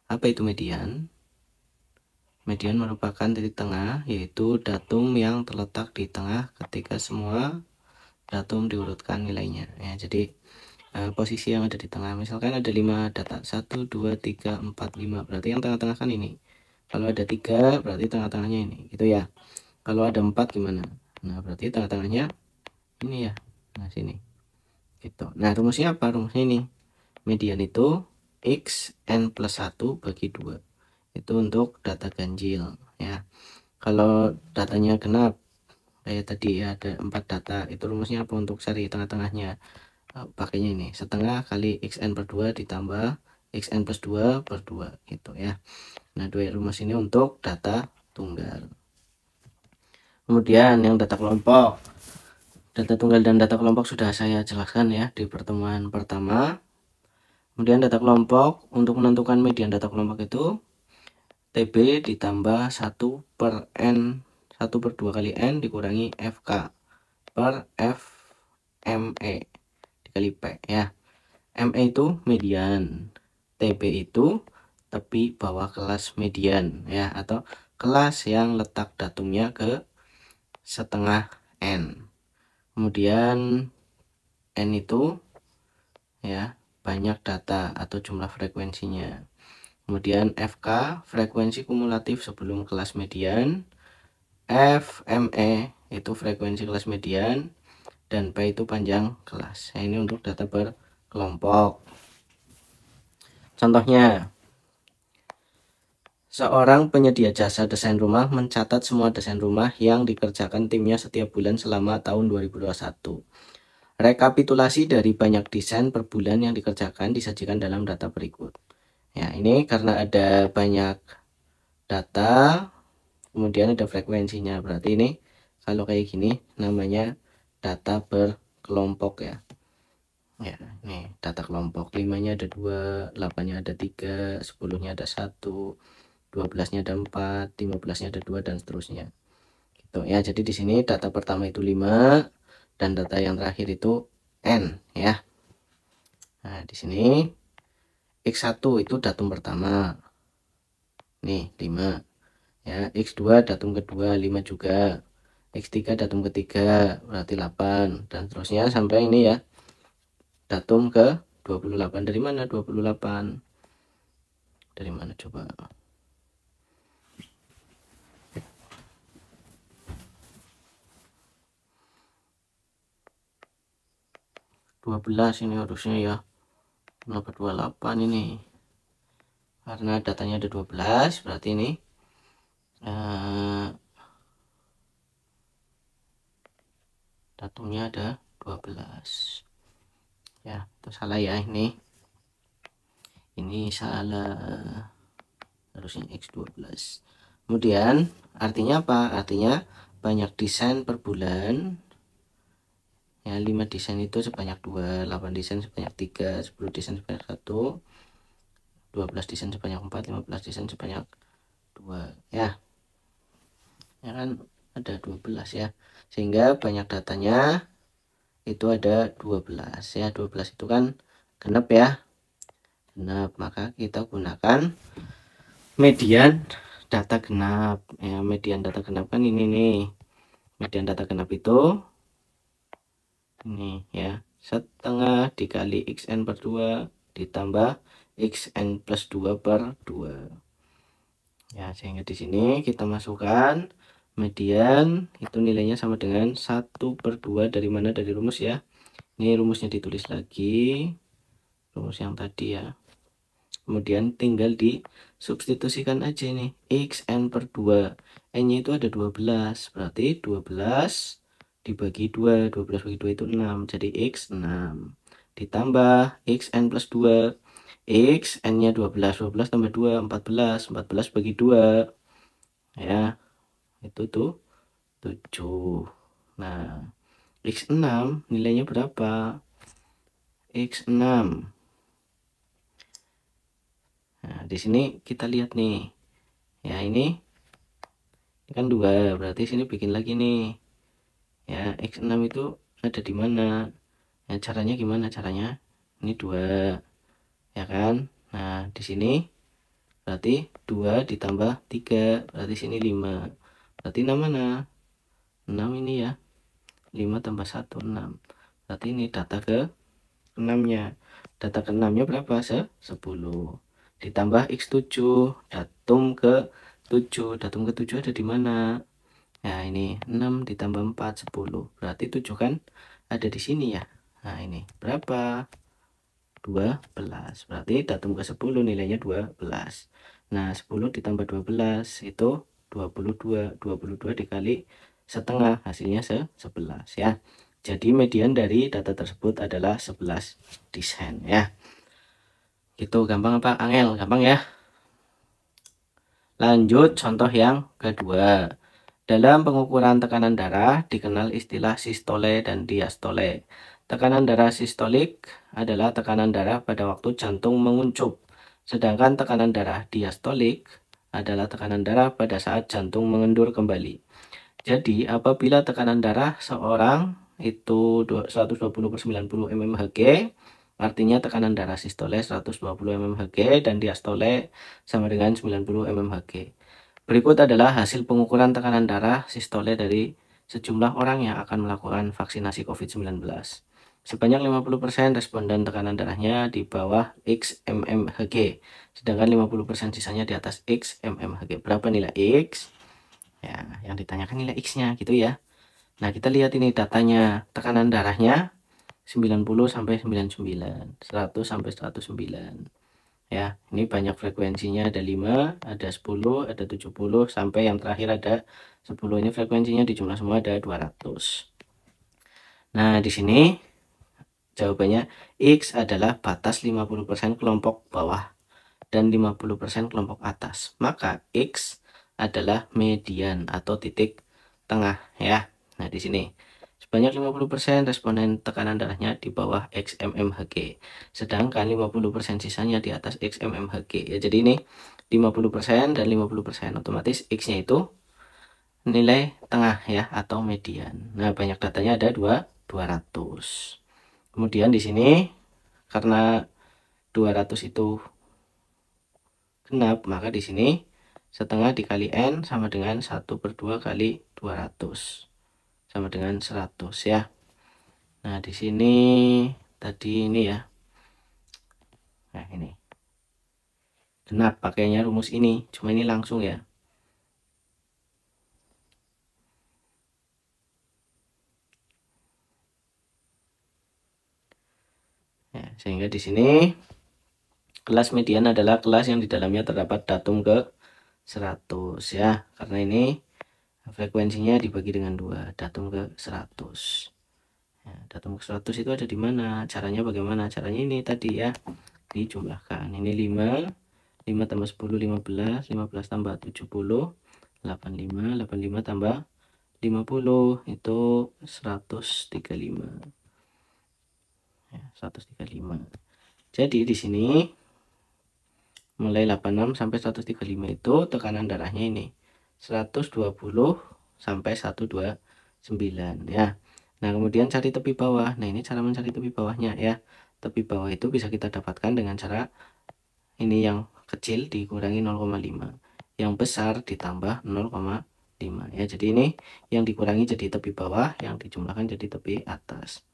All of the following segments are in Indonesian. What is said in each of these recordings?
Apa itu median? Median merupakan titik tengah, yaitu datum yang terletak di tengah ketika semua datum diurutkan nilainya. Ya, jadi posisi yang ada di tengah, misalkan ada 5 data, 1, 2, 3, 4, 5, berarti yang tengah-tengah kan ini. Kalau ada 3, berarti tengah-tengahnya ini, gitu ya. Kalau ada 4 gimana? Nah, berarti tengah-tengahnya ini ya. Nah, sini. Gitu. Nah, rumusnya apa? Rumusnya ini. Median itu X n plus 1 bagi 2. Itu untuk data ganjil ya. Kalau datanya genap kayak tadi ya, ada 4 data, itu rumusnya apa untuk cari tengah-tengahnya? Pakainya ini setengah kali xn per 2 ditambah xn plus 2 per 2 gitu ya. Nah, dua rumus ini untuk data tunggal. Kemudian yang data kelompok, data tunggal dan data kelompok sudah saya jelaskan ya di pertemuan pertama. Kemudian data kelompok, untuk menentukan median data kelompok itu TB ditambah 1 per N, 1 per 2 kali N dikurangi FK per FME dikali P ya. ME itu median, TB itu tepi bawah kelas median ya, atau kelas yang letak datumnya ke setengah N. Kemudian N itu ya banyak data atau jumlah frekuensinya. Kemudian FK frekuensi kumulatif sebelum kelas median, FME itu frekuensi kelas median, dan P itu panjang kelas. Nah, ini untuk data berkelompok. Contohnya, seorang penyedia jasa desain rumah mencatat semua desain rumah yang dikerjakan timnya setiap bulan selama tahun 2021. Rekapitulasi dari banyak desain per bulan yang dikerjakan disajikan dalam data berikut. Ya, ini karena ada banyak data, kemudian ada frekuensinya, berarti ini kalau kayak gini namanya data berkelompok ya. Ya, ini data kelompok. 5-nya ada 2, 8-nya ada 3, 10-nya ada 1, 12-nya ada 4, 15-nya ada 2, dan seterusnya. Gitu ya. Jadi di sini data pertama itu 5 dan data yang terakhir itu N ya. Nah, di sini X1 itu datum pertama. Nih, 5. Ya, X2 datum kedua 5 juga. X3 datum ketiga berarti 8, dan seterusnya sampai ini ya. Datum ke 28. Dari mana 28? Dari mana coba? Dua belas ini harusnya ya. Kenapa 28 ini? Karena datanya ada 12, berarti ini datumnya ada 12. Ya, itu salah ya ini. Ini salah. Harusnya X12. Kemudian artinya apa? Artinya banyak desain per bulan. Ya, 5 desain itu sebanyak 2, 8 desain sebanyak 3, 10 desain sebanyak 1, 12 desain sebanyak 4, 15 desain sebanyak 2 ya. Ya kan ada 12 ya. Sehingga banyak datanya itu ada 12 ya. 12 itu kan genap ya. Genap, maka kita gunakan median data genap ya. Median data genap kan ini nih. Median data genap itu ini ya, setengah dikali xn per 2 ditambah xn plus 2 per 2 ya. Sehingga di sini kita masukkan median itu nilainya sama dengan 1 per 2 dari mana? Dari rumus ya. Ini rumusnya ditulis lagi, rumus yang tadi ya. Kemudian tinggal disubstitusikan aja nih, xn per 2, n nya itu ada 12, berarti 12 dibagi 2, 12 bagi 2 itu 6, jadi x 6 ditambah xn plus 2, x n nya 12, 12 tambah 2 14, 14 bagi 2 ya, itu tuh 7. Nah, x6 nilainya berapa? X6. Nah, di sini kita lihat nih. Ya, ini kan 2, berarti sini bikin lagi nih. Ya, X6 itu ada di mana? Ya, caranya gimana caranya? Ini 2. Ya kan? Nah, di sini berarti 2 ditambah 3, berarti sini 5. Berarti 6 mana? 6 ini ya. 5 tambah 1, 6. Berarti ini data ke 6-nya. Data ke 6-nya berapa? 10. Ditambah X7, datum ke 7. Datum ke 7 ada di mana? Nah, ini 6 ditambah 4, 10. Berarti 7 kan ada di sini ya. Nah, ini berapa? 12. Berarti datum ke 10 nilainya 12. Nah, 10 ditambah 12 itu 22. 22 dikali setengah, hasilnya 11 ya. Jadi median dari data tersebut adalah 11 desain ya. Itu gampang apa? Angel, gampang ya. Lanjut contoh yang kedua. Dalam pengukuran tekanan darah dikenal istilah sistole dan diastole. Tekanan darah sistolik adalah tekanan darah pada waktu jantung menguncup. Sedangkan tekanan darah diastolik adalah tekanan darah pada saat jantung mengendur kembali. Jadi apabila tekanan darah seorang itu 120/90 mmHg, artinya tekanan darah sistole 120 mmHg dan diastole sama dengan 90 mmHg. Berikut adalah hasil pengukuran tekanan darah sistole dari sejumlah orang yang akan melakukan vaksinasi COVID-19. Sebanyak 50% responden tekanan darahnya di bawah X mmHg, sedangkan 50% sisanya di atas X mmHg. Berapa nilai X? Ya, yang ditanyakan nilai X-nya gitu ya. Nah, kita lihat ini datanya. Tekanan darahnya 90 sampai 99, 100 sampai 109. Ya, ini banyak frekuensinya, ada 5, ada 10, ada 70 sampai yang terakhir ada 10. Ini frekuensinya di jumlah semua ada 200. Nah, di sini jawabannya X adalah batas 50% kelompok bawah dan 50% kelompok atas. Maka X adalah median atau titik tengah ya. Nah, di sini sebanyak 50% responden tekanan darahnya di bawah X mmHg, sedangkan 50% sisanya di atas X mmHg. Ya, jadi ini 50% dan 50%, otomatis X-nya itu nilai tengah ya atau median. Nah, banyak datanya ada 200. Kemudian di sini karena 200 itu genap, maka di sini setengah dikali N sama dengan 1/2 kali 200 sama dengan 100 ya. Nah, di sini tadi ini ya. Nah, ini genap pakainya rumus ini, cuma ini langsung ya. Ya, sehingga di sini kelas median adalah kelas yang di dalamnya terdapat datum ke 100 ya, karena ini frekuensinya dibagi dengan 2, datum ke 100. Ya, datum ke 100 itu ada di mana? Caranya bagaimana? Caranya ini tadi ya, dijumlahkan. Ini 5 tambah 10, 15, 15 tambah 70, 85, 85 tambah 50 itu 135. Ya, 135. Jadi di sini mulai 86 sampai 135 itu tekanan darahnya ini 120 sampai 129 ya. Nah, kemudian cari tepi bawah. Nah, ini cara mencari tepi bawahnya ya. Tepi bawah itu bisa kita dapatkan dengan cara ini yang kecil dikurangi 0,5. Yang besar ditambah 0,5 ya. Jadi ini yang dikurangi jadi tepi bawah, yang dijumlahkan jadi tepi atas.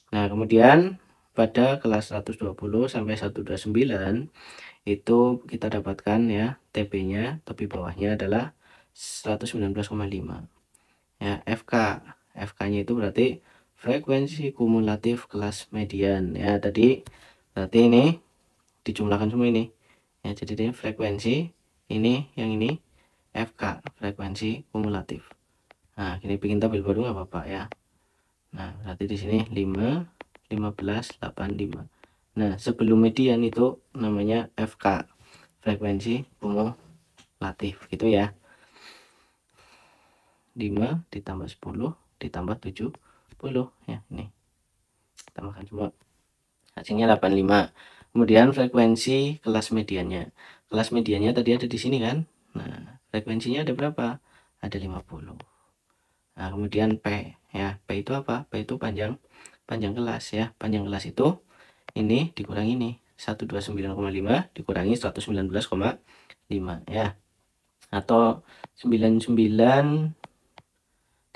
Nah, kemudian pada kelas 120 sampai 129 itu kita dapatkan ya TP-nya, tepi bawahnya adalah 119,5. Ya, FK-nya itu berarti frekuensi kumulatif kelas median ya. Tadi berarti ini dijumlahkan semua ini. Ya, jadi ini frekuensi, ini yang ini FK, frekuensi kumulatif. Nah, ini bikin tabel baru nggak apa-apa ya. Nah, berarti di sini 5, 15, 85. Nah, sebelum median itu namanya FK, frekuensi kumulatif gitu ya. 5 ditambah 10 ditambah 70 ya, ini tambahkan semua, hasilnya 85. Kemudian frekuensi kelas mediannya tadi ada di sini kan. Nah, frekuensinya ada berapa? Ada 50. Nah, kemudian P ya, P itu apa? P itu panjang kelas ya. Panjang kelas itu ini dikurangi ini 129,5 dikurangi 119,5 ya, atau 99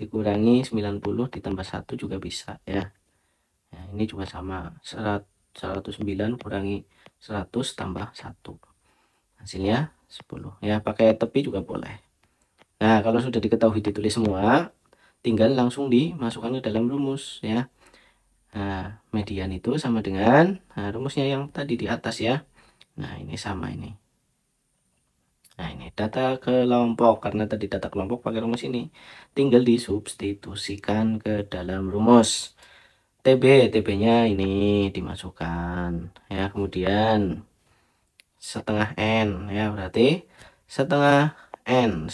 dikurangi 90 ditambah 1 juga bisa ya. Nah, ini juga sama, 109 kurangi 100 tambah 1, hasilnya 10 ya. Pakai tepi juga boleh. Nah, kalau sudah diketahui ditulis semua, tinggal langsung dimasukkan ke dalam rumus ya. Nah, median itu sama dengan rumusnya yang tadi di atas ya. Nah, ini sama ini. Nah, ini data kelompok, karena tadi data kelompok pakai rumus ini, tinggal disubstitusikan ke dalam rumus. TB-nya ini dimasukkan ya, kemudian setengah N ya, berarti setengah N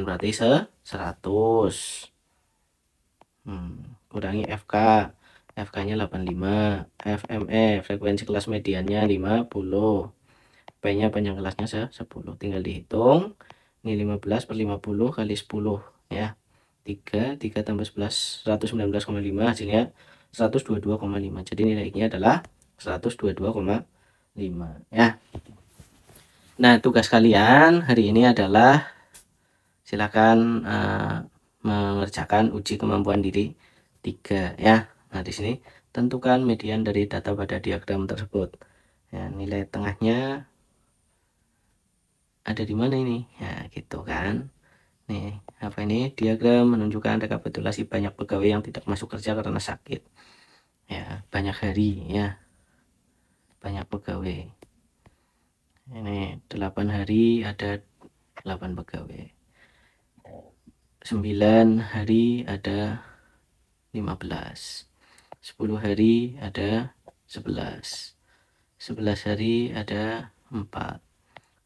berarti 100. Kurangi FK nya 85, FME frekuensi kelas mediannya 50, P nya panjang kelasnya 10, tinggal dihitung. Ini 15 per 50 kali 10 ya, 3 tambah 11 119,5, hasilnya 122,5. jadi nilainya adalah 122,5 ya. Nah, tugas kalian hari ini adalah silakan mengerjakan uji kemampuan diri 3 ya. Nah, di sini tentukan median dari data pada diagram tersebut ya, nilai tengahnya ada di mana ini ya, gitu kan. Nih, apa ini, diagram menunjukkan rekapitulasi banyak pegawai yang tidak masuk kerja karena sakit ya, banyak hari ya, banyak pegawai. Ini 8 hari ada 8 pegawai, 9 hari ada 15, 10 hari ada 11, 11 hari ada 4,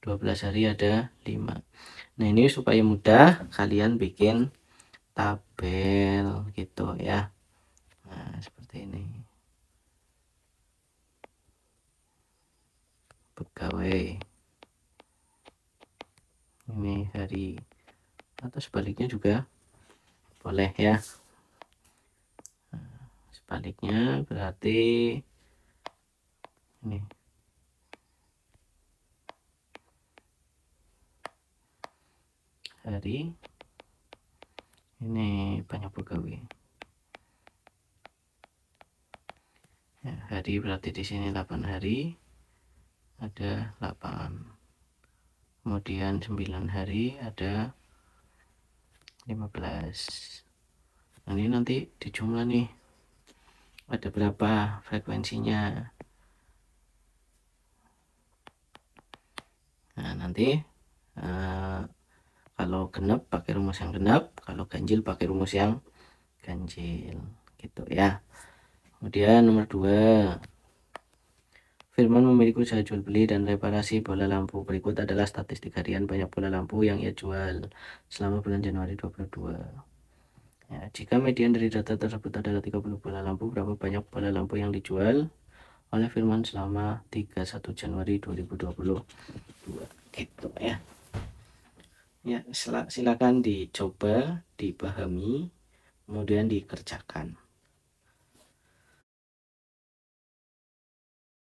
12 hari ada 5. Nah, ini supaya mudah kalian bikin tabel gitu ya. Nah, seperti ini, pegawai ini hari, atau sebaliknya juga boleh ya. Nah, sebaliknya berarti ini hari, ini banyak pegawai ya, hari berarti di sini 8 hari ada 8, kemudian 9 hari ada 15. Nah, ini nanti dijumlah nih ada berapa frekuensinya. Nah, nanti kalau genap pakai rumus yang genap, kalau ganjil pakai rumus yang ganjil gitu ya. Kemudian nomor 2, Firman memiliki usaha jual beli dan reparasi bola lampu. Berikut adalah statistik harian banyak bola lampu yang ia jual selama bulan Januari 2022 ya. Jika median dari data tersebut adalah 30 bola lampu, berapa banyak bola lampu yang dijual oleh Firman selama 31 Januari 2022 gitu ya. Ya, silakan dicoba, dipahami, kemudian dikerjakan.